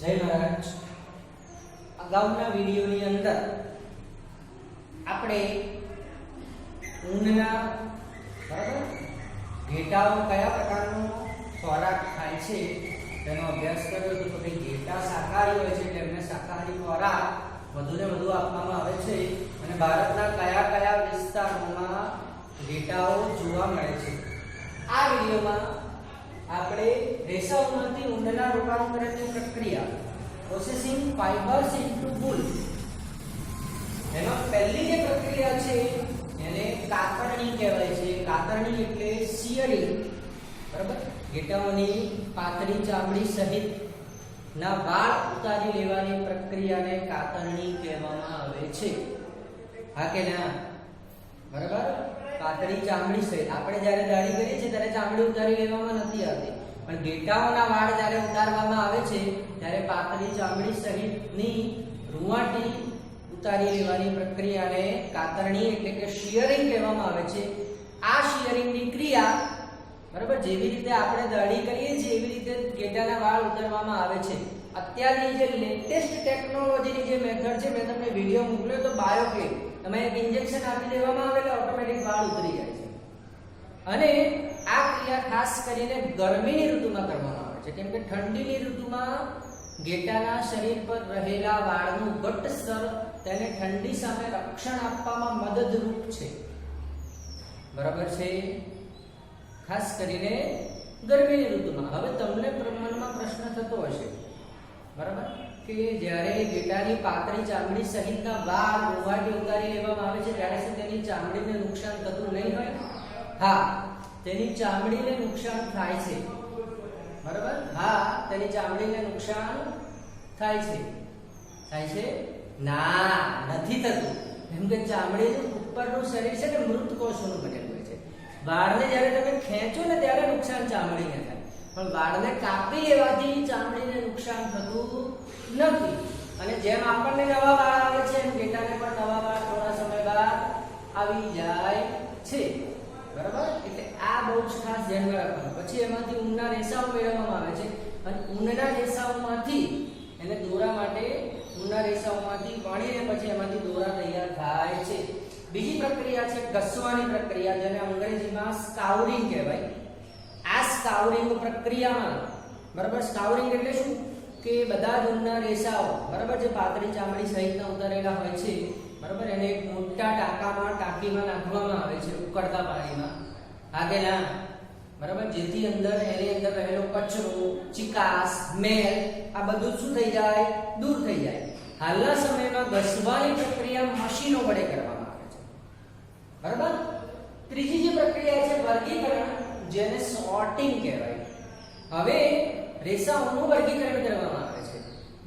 જય મહારાજ। અગાઉના વિડીયોની અંદર આપણે ઊનના બરાબર ઘેટાઓ કયા પ્રકારનો ખોરાક ખાય છે તેનો અભ્યાસ કર્યો હતો। તો કે ઘેટા શાકાહારી હોય છે એટલે એમને શાકાહારી ખોરાક વધુને વધુ આપવામાં આવે છે અને ભારતના કયા કયા વિસ્તારોમાં ઘેટાઓ જોવા મળે છે। આ વિડીયોમાં આપણે રેસાઓમાંથી ઊનના રૂપાંતરણની પ્રક્રિયા પ્રોસેસિંગ ફાઇબર્સ ઇન્ટુ વૂલ એમાં પહેલી જે પ્રક્રિયા છે એને કાતરણી કહેવાય છે। કાતરણી એટલે શિયરિંગ બરાબર। ઘેટાઓની પાતળી ચામડી સહિત ના વાળ ઉતારી લેવાની પ્રક્રિયાને કાતરણી કહેવામાં આવે છે। હા કે ના બરાબર। પાતળી ચામડી સહિત આપણે જ્યારે દાઢી કરીએ છીએ ત્યારે ચામડી ઉતારી લેવામાં નથી આવતી, પણ ઘેટાઓના વાળ જ્યારે ઉતારવામાં આવે છે ત્યારે પાતળી ચામડી સહિતની રૂંવાટી ઉતારી લેવાની પ્રક્રિયાને કાતરણી એટલે કે શિયરિંગ કહેવામાં આવે છે। આ શિયરિંગની ક્રિયા બરાબર જેવી રીતે આપણે દાઢી કરીએ છીએ એવી રીતે ઘેટાના વાળ ઉતારવામાં આવે છે। અત્યારની જે લેટેસ્ટ ટેકનોલોજીની જે મેથડ છે, મેં તમને વિડિયો મોકલ્યો તો બાયોક્લિપ, તમે એક ઇન્જેક્શન આપી દેવામાં આવે એટલે ઓટોમેટિક વાળ ઉતરી જાય છે। અને આ ક્રિયા ખાસ કરીને ગરમીની ઋતુમાં કરવામાં આવે છે, કેમ કે ઠંડીની ઋતુમાં ઘેટાના શરીર પર રહેલા વાળનું ઘટ્ટ સ્તર તેને ઠંડી સામે રક્ષણ આપવામાં મદદરૂપ છે બરાબર છે, ખાસ કરીને ગરમીની ઋતુમાં। હવે તમને મનમાં પ્રશ્ન થતો હશે બરાબર કે જ્યારે ઘેટાની પાતળી ચામડી સહિતના વાળ રૂંવાટી ઉતારી લેવામાં આવે છે ત્યારે શું તેની ચામડીને નુકસાન થતું નહીં હોય? હા, તેની ચામડીને નુકસાન થાય છે બરાબર। હા, તેની ચામડીને નુકસાન થાય છે। થાય છે? ના, નથી થતું, કેમ કે ચામડીનું ઉપરનું શરીર છે ને મૃત કોષોનું બનેલું હોય છે। વાળને જ્યારે તમે ખેંચો ને ત્યારે નુકસાન ચામડીને થાય, પણ વાળને કાપી લેવાથી ચામડીને નુકસાન થતું નથી। અને જેમ આપણને નવા વાળ આવે છે એમ ઘેટાને પણ નવા વાળ થોડા સમય બાદ આવી જાય છે બરાબર। એટલે આ બહુ જ ખાસ ધ્યાનમાં રાખવાનું। પછી એમાંથી ઊનના રેસાઓ મેળવવામાં આવે છે અને ઊનના રેસાઓમાંથી એને દોરા માટે ઊનના રેસાઓમાંથી વણીને પછી એમાંથી દોરા તૈયાર થાય છે। બીજી પ્રક્રિયા છે ઘસવાની પ્રક્રિયા, જેને અંગ્રેજીમાં સ્કાઉરિંગ કહેવાય। આ સ્કાઉરિંગ પ્રક્રિયામાં બરાબર, સ્કાઉરિંગ એટલે શું કે બધા જ ઊનના રેસાઓ બરાબર જે પાતળી ચામડી સહિતના ઉતારેલા હોય છે બરાબર એને એક મોટા ટાંકીમાં નાખવામાં આવે છે ઉકળતા પાણીમાં। આગેના બરાબર, જેથી અંદર એની અંદર રહેલો કચરો, ચીકાશ, મેલ આ બધું શું થઈ જાય? દૂર થઈ જાય। હાલના સમયમાં ઘસવાની પ્રક્રિયા મશીનો વડે કરવામાં આવે છે બરાબર। ત્રીજી જે પ્રક્રિયા છે વર્ગીકરણ, જેને સોર્ટિંગ કહેવાય। હવે રેસાઓનું વર્ગીકરણ કરવામાં આવે છે।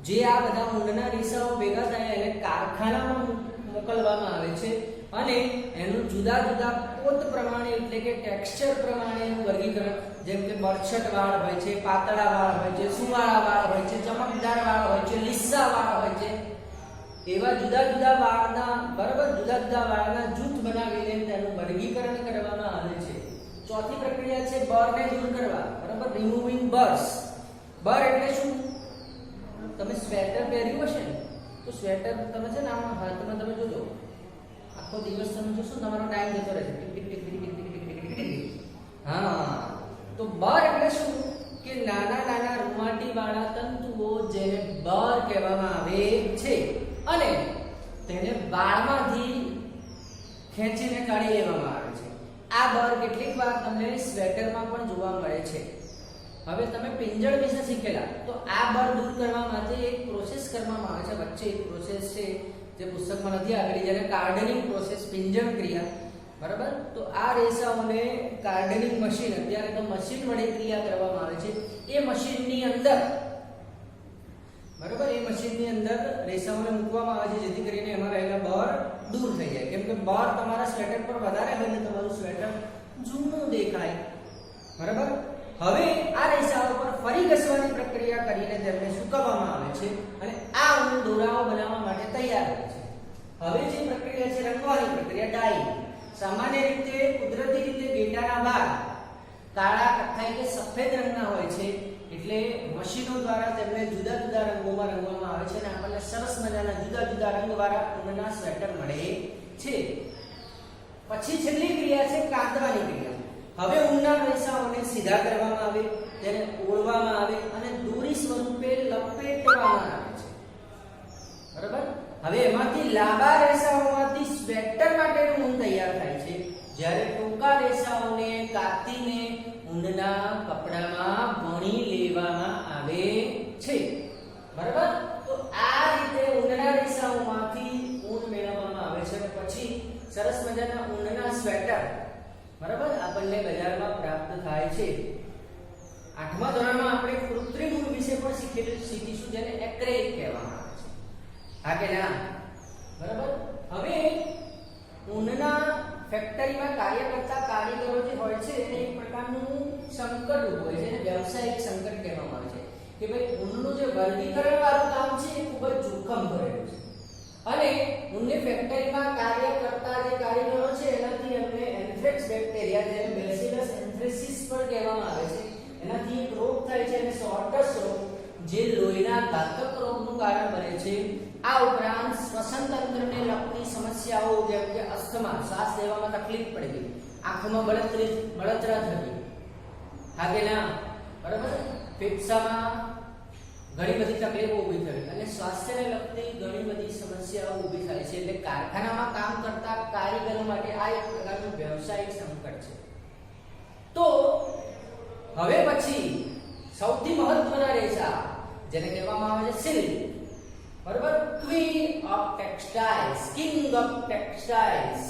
જે આ બધા ઊનના રેસાઓ ભેગા થાય એને કારખાનામાં મોકલવામાં આવે છે અને એનું જુદા જુદા પોત પ્રમાણે એટલે કે ટેક્સચર પ્રમાણે એનું વર્ગીકરણ, જેમ કે બરછટ વાળ હોય છે, પાતળા વાળ હોય છે, સુવાળા વાળ હોય છે, ચમકદાર વાળ હોય છે, લીસા વાળ હોય છે, એવા જુદા જુદા વાળના બરાબર જુદા જુદા વાળના જૂથ બનાવીને તેનું વર્ગીકરણ કરવામાં આવે છે। ચોથી પ્રક્રિયા છે બરને દૂર કરવા બરાબર, રિમૂવિંગ બર્સ। બર એટલે શું? તમે સ્વેટર પહેર્યું હશે ને તો સ્વેટર તમે છે ને આમ હાથમાં તમે જોજો આખો દિવસ તમે જોશો તમારો ટાઈમ જતો રહેશે tick tick tick tick tick tick tick tick. હા, તો બર એટલે શું કે નાના નાના રૂંવાટી વાળા તંતુઓ જેને બર કહેવામાં આવે છે અને તેને વાળમાંથી ખેંચીને કાઢી લેવામાં આવે છે। આ બર કેટલીક વાર તમને સ્વેટરમાં પણ જોવા મળે છે। હવે તમે પિંજણ વિશે શીખેલા, તો આ બર દૂર કરવા માટે એક પ્રોસેસ કરવામાં આવે છે, વચ્ચે એક પ્રોસેસ છે જે પુસ્તકમાં નથી આવેલી, જેને કાર્ડનિંગ પ્રોસેસ, પિંજણ ક્રિયા બરાબર। તો આ રેસાઓને કાર્ડનિંગ મશીન, અત્યારે તો મશીન વડે ક્રિયા કરવામાં આવે છે। એ મશીનની અંદર બરાબર, એ મશીનની અંદર રેસાઓને મૂકવામાં આવે છે જેથી કરીને એમાં રહેલા બર દૂર થઈ જાય, કેમ કે બર તમારા સ્વેટર પર વધારે હોય ને તમારું સ્વેટર જૂનું દેખાય બરાબર। હવે આ રેસાઓ પર ફરી ઘસવાની પ્રક્રિયા કરીને તેમને સુકવવામાં આવે છે અને આ ઊન દોરાઓ બનાવવા માટે તૈયાર હોય છે। હવે જે પ્રક્રિયા છે રંગવાની પ્રક્રિયા, ડાઇંગ। સામાન્ય રીતે કુદરતી રીતે ઘેટાના વાળ કાળા, કથ્થાઈ કે સફેદ રંગના હોય છે, એટલે મશીનો દ્વારા તેમને જુદા જુદા રંગોમાં રંગવામાં આવે છે અને આપણને સરસ મજાના જુદા જુદા રંગવાળા ઊનના સ્વેટર મળે છે. પછી છેલ્લી ક્રિયા છે કાતવાની ક્રિયા. હવે ઊનના રેસાઓને સીધા કરવામાં આવે, તેને ઓળવામાં આવે અને દોરી સ્વરૂપે લપેટવામાં આવે છે. બરાબર? હવે એમાંથી લાંબા રેસાઓમાંથી સ્વેટર માટેનું ઊન તૈયાર થાય છે, જ્યારે ટૂંકા રેસાઓને કાતીને ઊનના કપડામાં વણી લેવામાં આવે છે. બરાબર? તો આ રીતે ઊનના રેસાઓમાંથી ઊન મેળવવામાં આવે છે અને પછી સરસ મજાના ઊનના સ્વેટર બરાબર આપણને બજારમાં પ્રાપ્ત થાય છે. 8મા ધોરણમાં આપણે કૃત્રિમ ઊન વિશે પણ શીખીશું, જેને એક્રેલિક કહેવામાં આવે છે. હા કે ના? બરાબર? હવે ઊનના ફેક્ટરીમાં કાર્ય કરતા કારીગરો જે હોય છે એને એક પ્રકારનું સંકટ ઊભું હોય છે, એને વ્યવસાયિક સંકટ કહેવામાં આવે છે કે ભાઈ ઊનનું જે વર્ગીકરણ વાળું કામ છે એ ખૂબ જ જોખમ ભરેલું છે અને ઊનની ફેક્ટરીમાં કાર્ય કરતા જે કારીગરો છે એનાથી એમને એન્થ્રેક્સ બેક્ટેરિયા, જેને બેસિલસ એન્થ્રેસિસ પણ કહેવામાં આવે છે, એનાથી એક રોગ થાય છે અને સોર્ટસ રોગ, જે લોહીના ઘાતક રોગનું કારણ બને છે. આ ઉપરાંત શ્વસન તંત્રને લગતી સમસ્યાઓ જેમ કે અસ્થમા, શ્વાસ લેવામાં તકલીફ પડવી, આંખમાં બળતરા થવી, હા કે ના? બરાબર? ફેફસામાં ઘણી બધી તકલીફો ઊભી થવી અને સ્વાસ્થ્યને લગતી ઘણી બધી સમસ્યાઓ ઊભી થાય છે. એટલે કારખાનામાં કામ કરતા કારીગરો માટે આ એક પ્રકારનું વ્યવસાયિક સંકટ છે. તો હવે પછી સૌથી મહત્વના રેસા, જેને કહેવામાં આવે છે સિલ્ક. બરાબર? Queen of textiles, king of textiles,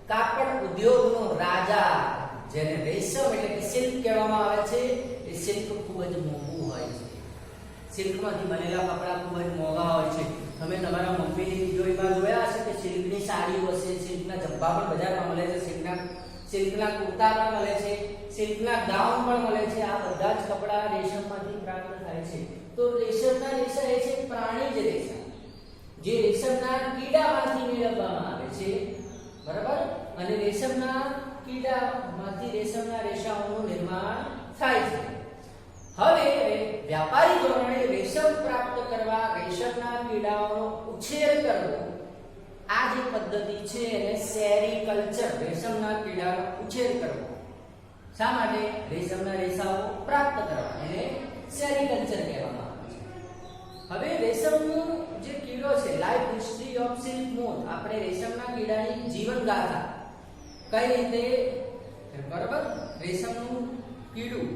કાપડ ઉદ્યોગનો રાજા, જેને રેશમ એટલે કે સિલ્ક કહેવામાં આવે છે. એ સિલ્ક ખૂબ જ મોંઘું હોય છે. સિલ્કમાંથી બનેલા કપડા ખૂબ જ મોંઘા હોય છે. તમે તમારા મમ્મીની તિજોરીમાં જોયા હશે કે સિલ્કની સાડીઓ હશે, સિલ્કના જબ્બા પણ બજારમાં મળે છે, સિલ્કના કુર્તા પણ મળે છે, સિલ્કના ગાઉન પણ મળે છે. આ બધા જ કપડા રેશમમાંથી પ્રાપ્ત થાય છે. તો રેશમના રેશા એ છે પ્રાણીજ રેશા, જે રેશમના કીડામાંથી મેળવવામાં આવે છે. બરાબર? અને રેશમના કીડામાંથી રેશમના રેશાઓનું નિર્માણ થાય છે. હવે વ્યાપારી ધોરણે રેશમ પ્રાપ્ત કરવા રેશમના કીડાઓનો ઉછેર કરવો, આ જે પદ્ધતિ છે એને સેરીકલ્ચર, રેશમના કીડાનો ઉછેર કરવો. શા માટે? રેશમના રેસાઓ પ્રાપ્ત કરવા, એને સેરીકલ્ચર કહેવામાં આવે છે. હવે રેશમનું જે કીડો છે, life history of silk moth, આપણે રેશમના કીડાની જીવન ગાથા કઈ રીતે, બરાબર? રેશમનું કીડું,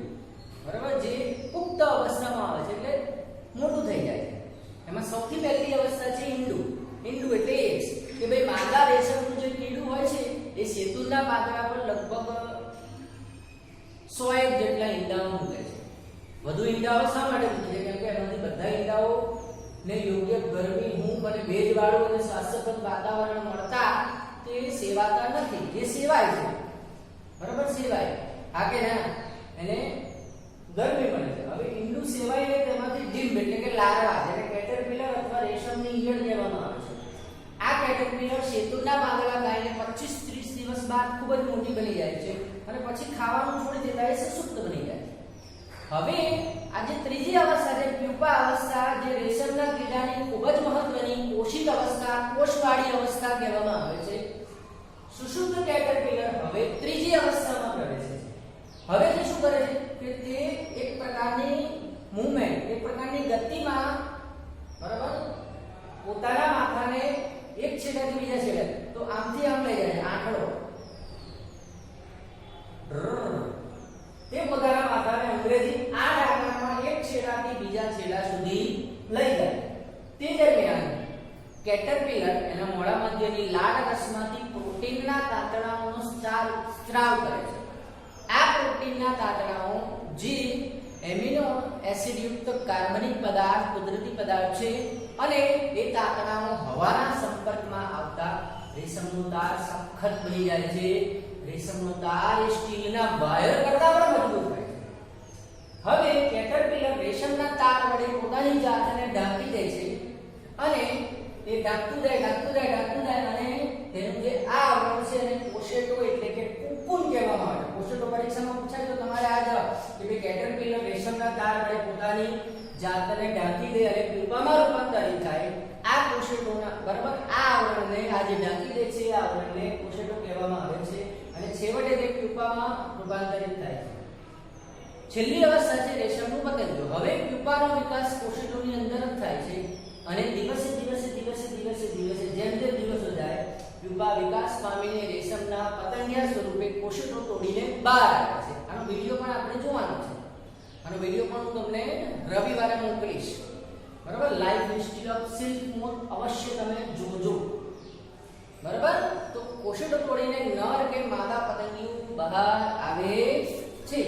બરાબર, જે પુખ્ત અવસ્થામાં આવે છે એટલે મોટું થઈ જાય છે. એમાં સૌથી પહેલી અવસ્થા છે ઈંડું. ઈંડું એટલે એગ્સ, કે ભાઈ માદા રેશમનું જે કીડું હોય છે એ શેતુના પાંદડા પર લગભગ 100 જેટલા ઈંડાઓ મૂકે છે. વધુ ઈંડાઓ શા માટે મૂકે છે? કેમ કે એમાંથી બધા ઈંડાઓ ને યોગ્ય ગરમી, હૂંફ અને ભેજવાળું અને સ્વાસ્થ્યપ્રદ વાતાવરણ મળતા તે સેવાતા નથી. જે સેવાય છે, બરાબર, સેવાય, હા કે ના? એને ગરમી મળે છે. હવે ઈંડું સેવાય ને તેમાંથી ડીમ્બ એટલે કે લાર્વા, જેને કેટરપિલર અથવા રેશમની ઈયળ કહેવામાં આવે છે. આ કેટરપિલર શેતુના પાંદડા ખાઈને 25-30 દિવસ બાદ ખૂબ જ મોટી બની જાય છે અને પછી ખાવાનું છોડી દેતા એ સુપ્ત બની જાય છે. હવે આ જે ત્રીજી અવસ્થા છે, પ્યુપા અવસ્થા, જે રેશમના કીડાની ખૂબ જ મહત્વની કોશિક અવસ્થા, કોષવાળી અવસ્થા કહેવામાં આવે છે. સુષુપ્ત કેટરપિલર હવે ત્રીજી અવસ્થામાં પ્રવેશે છે. હવે તે શું કરે છે કે તે એક પ્રકારની મૂવમેન્ટ, એક પ્રકારની ગતિમાં, બરાબર, પોતાના માથાને એક છેડાથી બીજા છેડે, તો આમથી આમ લઈ જાય આંકડો, તે પોતાના માથાને અંગ્રેજી આ આકારમાં એક છેડાથી બીજા છેડા સુધી લઈ જાય. તે દરમિયાન કેટરપિલર એના મોઢા મધ્યની લાળ રસમાંથી પ્રોટીનના તાતણાઓનો સ્ત્રાવ કરે છે. આ પ્રોટીનના તાતણાઓ જે એમિનો એસિડ યુક્ત કાર્બનિક પદાર્થ, કુદરતી પદાર્થ છે અને એ તાતણાઓ હવાના સંપર્કમાં આવતા રેશમનો તાર સખત બની જાય છે. રેશમનો તાર એ સ્ટીલના વાયર કરતા પણ મજબૂત હોય છે. હવે કેટરપિલર રેશમના તાર વડે પોતાની જાતને ઢાંકી દે છે અને એ ઢાંકતું જાય અને તેનું જે આ આવરણ છે એને પોશેટો એટલે કે કુકુન કહેવામાં આવે છે. પોશેટો પરીક્ષામાં પૂછાય તો તમારે આ જવાબ કે ભાઈ કેટરપિલર રેશમ રેશમના તાર વડે પોતાની જાતને ઢાંકી દે અને પ્યુપામાં રૂપાંતરિત થાય આ કોશેટોના બરાબર આ આવરણને આ જે ઢાંકી દે છે આ આવરણને કોશેટો કહેવામાં આવે છે અને છેવટે તે પ્યુપામાં રૂપાંતરિત થાય છે છેલ્લી અવસ્થા છે રેશમનું પતંગિયું હવે પ્યુપાનો વિકાસ કોશેટોની અંદર જ થાય છે અને દિવસે જેમ જેમ દિવસો જાય પ્યુપા વિકાસ પામીને રેશમના પતંગિયા સ્વરૂપે કોશેટો તોડીને બહાર આવે છે આનો વિડિયો પણ આપણે જોવાનો છે આનો વિડિયો પણ હું તમને રવિવારે મોકલીશ બરાબર લાઈવ હિસ્ટ્રી ઓફ સિલ્ક મોર અવશ્ય તમે જોજો બરાબર તો કોશેટો તોડીને નર કે માદા પતંગિયું બહાર આવે છે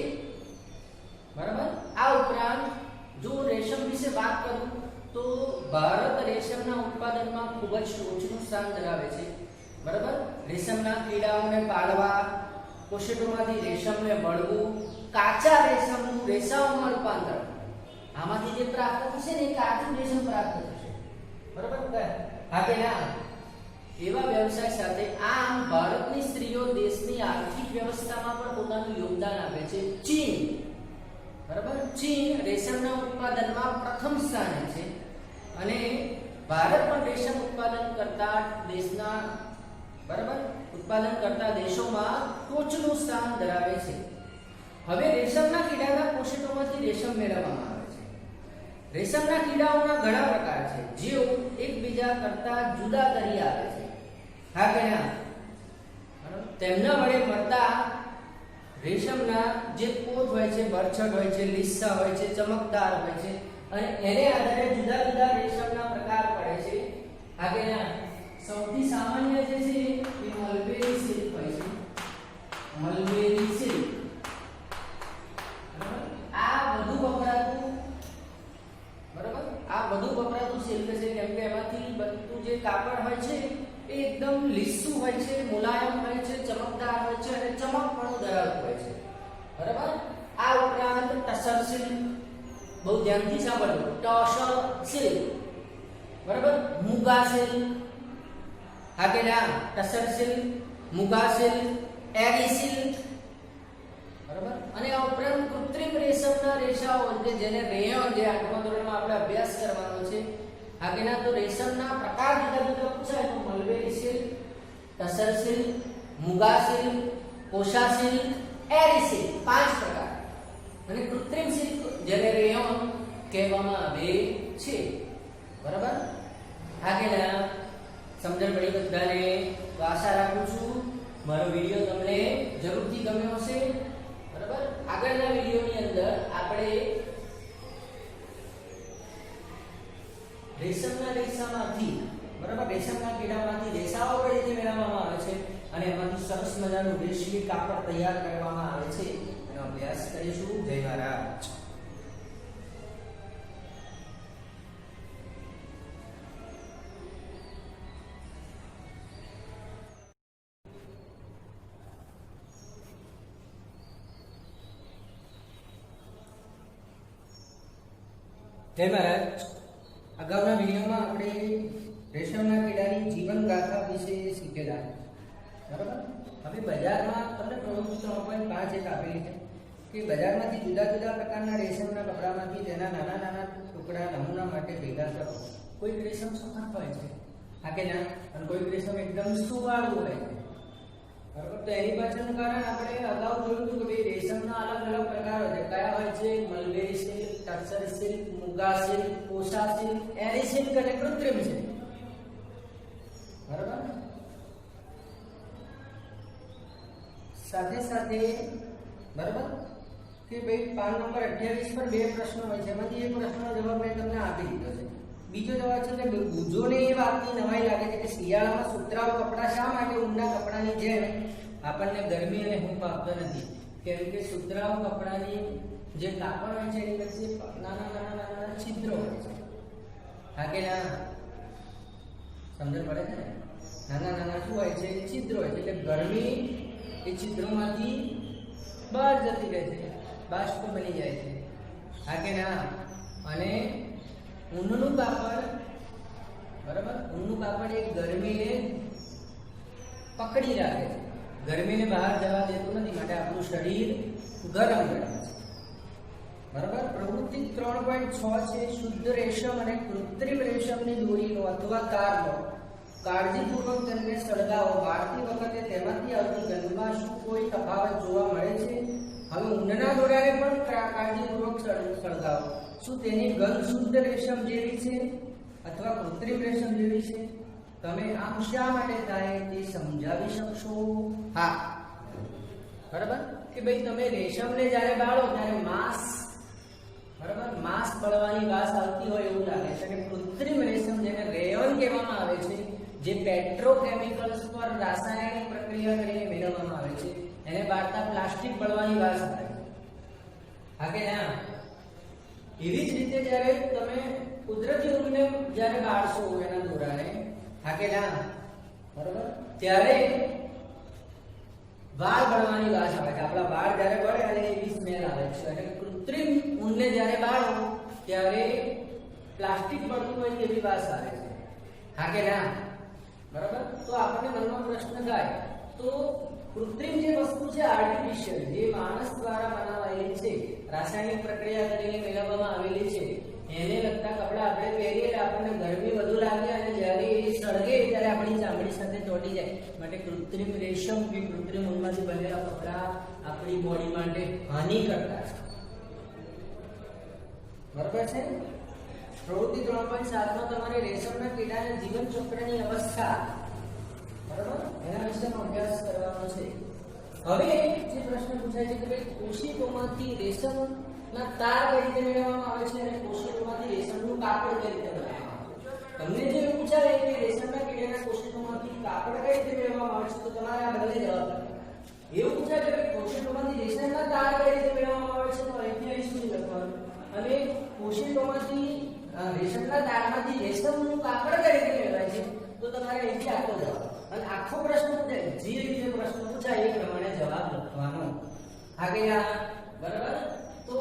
બરાબર આ ઉપરાંત જો રેશમ વિશે વાત કરું તો ભારત રેશમના ઉત્પાદનમાં ખૂબ જ ટોચનું સ્થાન ધરાવે છે બરાબર રેશમના કીડાઓને પાળવા કોશેટોમાંથી રેશમને વળવું કાચા રેશમનું રેસાઓમાં રૂપાંતર આમાંથી જે પ્રાપ્ત થશે ને એ કાચું રેશમ પ્રાપ્ત થશે બરાબર હા કે ના એવા વ્યવસાય સાથે આમ ભારતની સ્ત્રીઓ દેશની આર્થિક વ્યવસ્થામાં પણ પોતાનું યોગદાન આપે છે ચીન બરાબર ચીન રેશમના ઉત્પાદનમાં પ્રથમ સ્થાને છે અને ભારત પણ રેશમ ઉત્પાદન કરતા દેશના બરાબર ઉત્પાદન કરતા દેશોમાં ટોચનું સ્થાન ધરાવે છે હવે રેશમના કીડાના કોશેટોમાંથી રેશમ મેળવવામાં આવે છે રેશમના કીડાઓના ઘણા પ્રકાર છે જેઓ એકબીજા કરતા જુદા તરી આવે છે હા કે ના તેમના વડે મળતા રેશમના જે પોત હોય છે બરછટ હોય છે લીસા હોય છે ચમકદાર હોય છે અને એને આધારે જુદા જુદા રેશમના પ્રકાર પડે છે આગળના સૌથી સામાન્ય જે છે એ મલબેરી સિલ્ક હોય છે મલબેરી સિલ્ક આ વધુ વપરાતું બરાબર આ વધુ વપરાતું સિલ્ક છે કેમ કે એમાંથી બનતું જે કાપડ હોય છે એ એકદમ લીસું હોય છે મુલાયમ હોય છે ચમકદાર હોય છે અને ચમકપણું ધરાવતું હોય છે બરાબર આ ઉપરાંત ટસર સિલ્ક બહુ ધ્યાનથી સાંભળજો ટસર સિલ્ક બરાબર મુગા સિલ્ક હા કે ના tussar silk muga silk eri silk બરાબર અને આ ઉપરાંત કૃત્રિમ રેશમના રેસાઓ કે જેને રેયોન જે આઠમા ધોરણમાં આપણે અભ્યાસ કરવાનો છે આગળના તો રેશમના પ્રકાર જુદા જુદા પૂછાય તો mulberry silk tussar silk muga silk kosa silk eri silk પાંચ પ્રકાર અને કૃત્રિમ સિલ્ક જેને રેયોન કહેવામાં આવે છે બરાબર આગળના સમજણ પડી બધાને તો આશા રાખું છું મારો વિડિયો તમને જરૂરથી ગમ્યો હશે બરાબર આગળના વિડિયોની અંદર આપણે રેશમના રેસામાંથી બરાબર રેશમના કીડામાંથી રેસાઓ કઈ રીતે મેળવવામાં આવે છે અને એમાંથી સરસ મજાનું રેશમી કાપડ તૈયાર કરવામાં આવે છે એનો અભ્યાસ કરીશું જય મહારાજ જય મહારાજ અગાઉના વિડીયોમાં આપણે રેશમના કીડાની જીવન ગાથા વિશે શીખેલા બરાબર હવે બજારમાં તમને પ્રવૃત્તિ 3.5 એક આપેલી છે કે બજારમાંથી જુદા જુદા પ્રકારના રેશમના કપડામાંથી તેના નાના નાના ટુકડા નમૂના માટે ભેગા કરો કોઈ રેશમ સખત હોય છે આ કે ના અને કોઈ રેશમ એકદમ સુવાળું હોય છે બરાબર તો એની પાછળનું કારણ આપણે અગાઉ જોયું હતું કે ભાઈ રેશમના અલગ અલગ પ્રકારો છે કયા હોય છે mulberry silk tussar silk muga silk kosa silk eri silk અને કૃત્રિમ સિલ્ક બરાબર સાથે સાથે બરાબર કે ભાઈ પાન નંબર 28 પર બે પ્રશ્નો હોય છે એમાંથી એક પ્રશ્નનો જવાબ મેં તમને આપી દીધો છે બીજો જવાબ છે કે ગુજોને એ વાતની નવાઈ લાગે છે કે શિયાળામાં સુતરાઉ કપડાં શા માટે ઊંડા કપડાની જેમ આપણને ગરમી અને હૂંફ આપતા નથી કેમ કે સુતરાઉ કપડાની જે કાપડ હોય છે એની વચ્ચે નાના નાના નાના છિદ્રો હોય છે હા કે ના સમજણ પડે છે નાના નાના શું હોય છે છિદ્રો હોય છે એટલે ગરમી એ છિદ્રોમાંથી બહાર જતી રહે છે બાષ્પ બની જાય છે હા કે ના અને ઊનનું કાપડ બરાબર ઊનનું કાપડ એ ગરમીને પકડી રાખે છે ગરમીને બહાર જવા દેતું નથી માટે આપણું શરીર ગરમ રહે છે બરાબર. પ્રવૃત્તિ 3.6 છે શુદ્ધ રેશમ અને કૃત્રિમ રેશમની દોરીનો અથવા તારનો કાળજીપૂર્વક તેમને સળગાવો. વાળતી વખતે તેમાંથી આવતી ગંધમાં શું કોઈ તફાવત જોવા મળે છે? હવે ઊનના દોરાને પણ કાળજીપૂર્વક સળગાવો. શું તેની ગંધ શુદ્ધ રેશમ જેવી છે અથવા કૃત્રિમ રેશમ જેવી છે? તમે આમ શા માટે થાય તે સમજાવી શકશો? હા, બરાબર. કે ભાઈ તમે રેશમને જ્યારે બાળો ત્યારે માંસ, બરાબર, માંસ બળવાની વાસ આવતી હોય એવું લાગે છે. અને કૃત્રિમ રેશમ જેને રેયોન કહેવામાં આવે છે, જે પેટ્રોકેમિકલ્સ પર રાસાયણિક પ્રક્રિયા કરીને મેળવવામાં આવે છે, એને બાળતા પ્લાસ્ટિક બળવાની વાસ આવે. હા કે ના? એવી જ રીતે જ્યારે તમે કુદરતી ઊનને જ્યારે બાળશો એના દોરાને, હા કે ના, બરાબર, ત્યારે વાળ બળવાની વાસ આવે છે. આપણા વાળ જ્યારે બળે અને એવી સ્મેલ આવે છે. અને કૃત્રિમ ઊનને જ્યારે બાળો ત્યારે પ્લાસ્ટિક બળતું હોય તેવી વાસ આવે છે. હા કે ના, બરાબર. તો આપણને મનમાં પ્રશ્ન થાય, તો કૃત્રિમ જે વસ્તુ છે, આર્ટિફિશિયલ, જે માણસ દ્વારા બનાવાયેલી છે, રાસાયણિક પ્રક્રિયા કરીને મેળવવામાં આવેલી છે, એને લગતા કપડા આપણે પહેરીએ એટલે આપણને ગરમી વધુ લાગે અને જ્યારે એ સળગે ત્યારે આપણી ચામડી સાથે ચોંટી જાય. માટે કૃત્રિમ રેશમ કે કૃત્રિમ ઊનમાંથી બનેલા કપડા આપણી બોડી માટે હાનિકર્તા છે. બરાબર છે. પ્રવૃત્તિ 3.7 માં તમારે રેશમના કીડાના જીવન ચક્રની અવસ્થા, બરાબર, એના વિશેનો અભ્યાસ કરવાનો છે. હવે જે પ્રશ્ન પૂછાય છે કે ભાઈ કોશિકોમાંથી રેશમના તાર કઈ રીતે મેળવવામાં આવે છે અને કોશિકોમાંથી રેશમનું કાપડ કઈ રીતે બનાવવામાં આવે છે? તમને જો એવું પૂછાય કે રેશમના કીડાના કોશિકોમાંથી કાપડ કઈ રીતે મેળવવામાં આવે છે, તો તમારે આ બંને જવાબ આપવાના. એવું પૂછાય કે ભાઈ કોશિકોમાંથી રેશમના તાર કઈ રીતે મેળવવામાં આવે છે, તો અહીંથી શું લખવાનું? અને કોશિકોમાંથી રેશમના તારમાંથી રેશમનું કાપડ કઈ રીતે મેળવાય છે, તો તમારે અહીંથી આખો જવાબ. અને આખો પ્રશ્ન પૂછાય, જે રીતે પ્રશ્ન પૂછાય એ પ્રમાણે જવાબ લખવાનો. આ ગયા, બરાબર. તો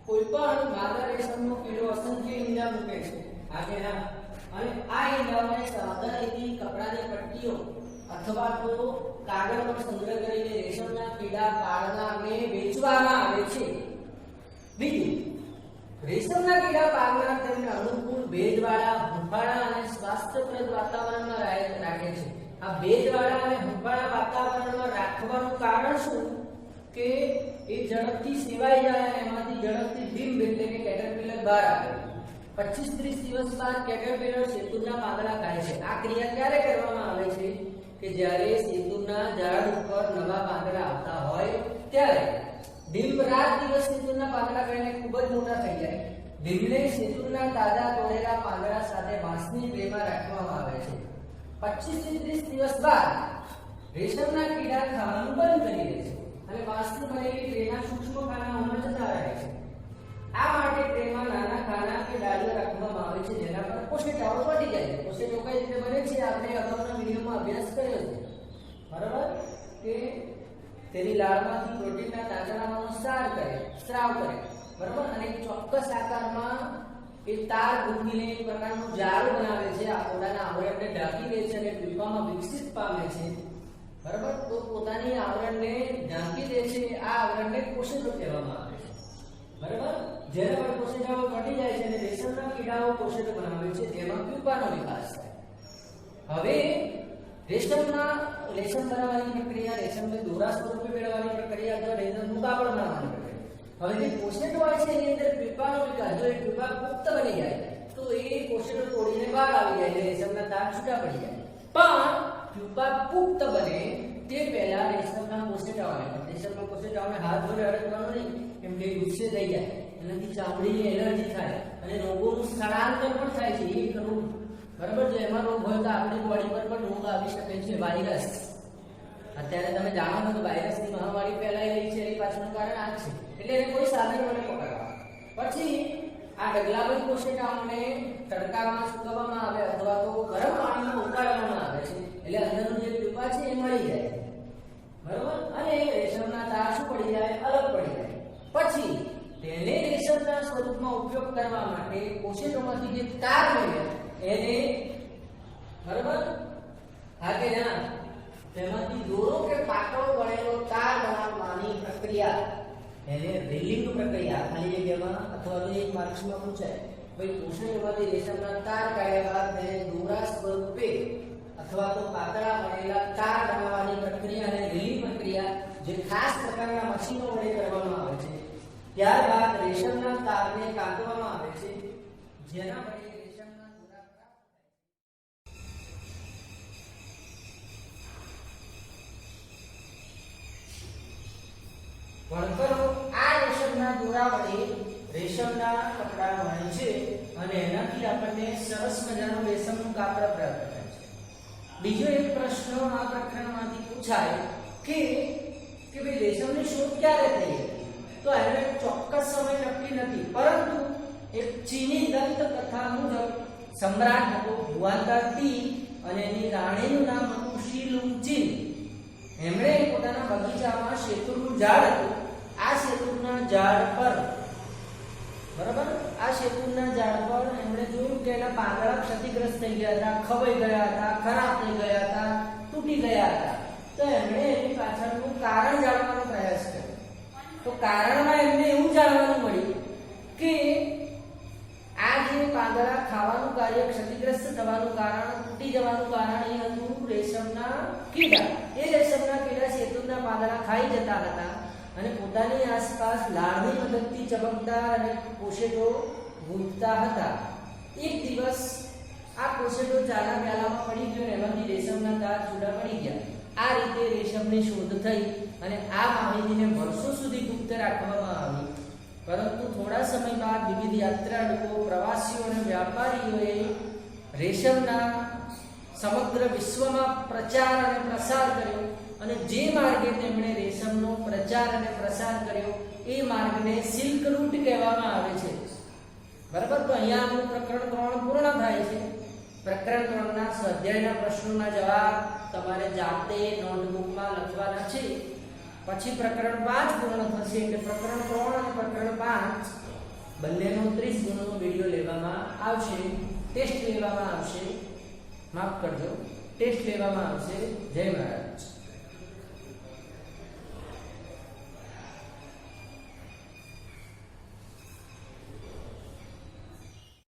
કોઈ પણ માદા રેશમનો કીડો અસંખ્ય ઈંડા મૂકે છે. આ ગયા, અને આ ઈંડાઓને સાવધાનીથી કપડાની પટ્ટીઓ અથવા તો કાગળ પર સંગ્રહ કરીને રેશમના કીડા પાળનારને વેચવામાં આવે છે. બીજું, રેશમના કીડા પાળનાર તેમને અનુકૂળ ભેજવાળા, હૂંફાળા અને સ્વાસ્થ્યપ્રદ વાતાવરણમાં રાખે છે. આ ભેજવાળા અને હૂંફાળા વાતાવરણમાં રાખવાનું કારણ શું? કે એ ઝડપથી સેવાઈ જાય અને એમાંથી ઝડપથી ડીમ્બ એટલે કે કેટરપિલર બહાર આવે. 25-30 દિવસ બાદ કેટરપિલર શેતુરના પાંદડા ખાય છે. આ ક્રિયા ક્યારે કરવામાં આવે છે? કે જ્યારે શેતુના ઝાડ ઉપર નવા પાંદડા આવતા હોય ત્યારે. ડીમ્બ રાત દિવસ શેતુરના પાંદડા ખાઈને ખૂબ જ મોટા થઈ જાય. ડીમ્બને શેતુના તાજા તોડેલા પાંદડા સાથે વાંસની ટ્રેમાં રાખવામાં આવે છે. 25 થી 30 દિવસ બાદ રેશમના કીડા ખાવાનું બંધ કરી દે છે અને વાંસની બનેલી ટ્રેના સૂક્ષ્મ ખાનાઓમાં જતા રહે છે. આ માટે ટ્રેમાં નાના ખાના કે ડાળીઓ રાખવામાં આવે છે જેના પર કોશેટાઓ ચોંટી જાય છે. કોશેટો કઈ રીતે બને છે આપણે અગાઉના વિડીયોમાં અભ્યાસ કર્યો છે, બરાબર. કે તેની લાળમાંથી પ્રોટીનના તાંતણાનો સ્રાવ કરે, બરાબર, અને ચોક્કસ આકારમાં એ તાર ગૂંથીને એક પ્રકારનું જાળું બનાવે છે. આ પોતાના આવરણને ઢાંકી દે છે અને પુષ્પમાં વિકસિત પામે છે, બરાબર. તો પોતાની આવરણને ઢાંકી દે છે. આ આવરણને કોશેટો કહેવામાં આવે છે, બરાબર. જેના પર કોશેટાઓ ચોંટી જાય છે અને રેશમના કીડાઓ કોશેટો બનાવે છે, જેમાં પ્યુપાનો વિકાસ થાય. હવે રેશમ બનાવવાની પ્રક્રિયા, રેશમને દોરા સ્વરૂપે મેળવવાની પ્રક્રિયા અથવા રેશમનું કાપડ બનાવવાની પ્રક્રિયા. હવે જે કોશેટો હોય છે એની અંદર પ્યુપાનો વિકાસ, જો એ પ્યુપા પુખ્ત બની જાય તો એ કોશેટો તોડીને બહાર આવી જાય, રેશમના તાર છૂટા પડી જાય. પણ પ્યુપા પુખ્ત બને તે પહેલા રેશમના કોશેટાઓને હાથ જોડે અડકવાનું નહીં, કેમ કે ગુસ્સે થઈ જાય, એનાથી ચામડીની એલર્જી થાય અને રોગોનું સ્થળાંતર પણ થાય છે. એ ખરું, બરાબર. જો એમાં રોગ હોય તો આપણી બોડી પર પણ રોગ આવી શકે છે. વાયરસ, અત્યારે તમે જાણો છો કે વાયરસની મહામારી ફેલાઈ રહી છે, એની પાછળનું કારણ આ છે. એટલે એને કોઈ સાધન વડે પકડવા. પછી આ ઢગલાબંધ કોશેટાઓને તડકામાં સૂકવવામાં આવે અથવા તો ગરમ પાણીમાં ઉકાળવામાં આવે છે, એટલે અંદરનું જે પ્યુપા છે એ મળી જાય, બરાબર. અને રેશમના તાર શું પડી જાય? અલગ પડી જાય. પછી તેને રેશમના સ્વરૂપમાં ઉપયોગ કરવા માટે કોશેટોમાંથી જે તાર મળે એને, બરાબર, આગે ના તેમાંથી દોરો કે પાટો બનેલો તાર બનાવવાની પ્રક્રિયા એને રીલિંગ પ્રક્રિયા ખાલી જગ્યામાં અથવા તો એક માર્ક્સમાં પૂછાય ભાઈ કોષણમાંથી રેશમના તાર કાઢ્યા બાદ તેને દોરા સ્વરૂપે અથવા તો પાતળા બનેલા તાર બનાવવાની પ્રક્રિયા અને રીલિંગ પ્રક્રિયા જે ખાસ પ્રકારના મશીનો વડે કરવામાં આવે છે. ત્યારબાદ રેશમના તારને કાપવામાં આવે છે જેના વડે રેશમના દોરા પ્રાપ્ત થાય છે. વણકરો આ રેશમના દોરા વડે રેશમના કપડા વણે છે અને એનાથી આપણને સરસ મજાનું રેશમનું કાપડ પ્રાપ્ત થાય છે. બીજો એક પ્રશ્ન આ પ્રકરણમાંથી પૂછાય કે ભાઈ રેશમની શોધ ક્યારે થઈ હતી? તો એને ચોક્કસ સમય નક્કી નથી, પરંતુ એક ચીની દંતકથા મુજબ સમ્રાટ હતો હુઆન તી અને એની રાણીનું નામ હતું શી લુંગચીન. એમણે પોતાના બગીચામાં શેતુરનું ઝાડ હતું. આ શેતુરના ઝાડ પર બરાબર આ શેતુરના ઝાડ પર એમણે જોયું કે એના પાંદડા ક્ષતિગ્રસ્ત થઈ ગયા હતા, ખવાઈ ગયા હતા, ખરાબ થઈ ગયા હતા, તૂટી ગયા હતા. તો એમણે એની પાછળનું કારણ જાણવાનો પ્રયાસ કર્યો. તો કારણમાં એમને એવું જાણવાનું મળ્યું કે આ જે પાંદડા ખાવાનું કાર્ય ક્ષતિગ્રસ્ત થવાનું કારણ, તૂટી જવાનું કારણ એ હતું રેશમના કીડા. એ રેશમના કીડા શેતુરના પાંદડા ખાઈ જતા હતા અને પોતાની આસપાસ લાળની મદદથી ચમકદાર અને કોશેટો ગૂંથતા હતા. એક દિવસ આ કોશેટો ચાના પ્યાલામાં પડી ગયો અને એમાંથી રેશમના તાર છૂટા પડી ગયા. આ રીતે રેશમની શોધ થઈ અને આ માહિતીને વર્ષો સુધી ગુપ્ત રાખવામાં આવી. પરંતુ થોડા સમય બાદ વિવિધ યાત્રાળુઓ, પ્રવાસીઓ અને વ્યાપારીઓએ રેશમના સમગ્ર વિશ્વમાં પ્રચાર અને પ્રસાર કર્યો અને જે માર્ગે તેમણે રેશમનો પ્રચાર અને પ્રસાર કર્યો એ માર્ગને સિલ્ક રૂટ કહેવામાં આવે છે. બરાબર. તો અહીંયા આપણું પ્રકરણ 3 પૂર્ણ થાય છે. પ્રકરણ 3 ના સ્વાધ્યાયના પ્રશ્નોના જવાબ તમારે જાતે નોટબુકમાં લખવાના છે. પછી પ્રકરણ 5 પૂર્ણ થશે એટલે પ્રકરણ 3 અને પ્રકરણ 5 બંનેનો 30 ગુણનો વિડિયો લેવામાં આવશે. ટેસ્ટ લેવામાં આવશે. માફ કરજો, ટેસ્ટ લેવામાં આવશે. જય મહારાજ.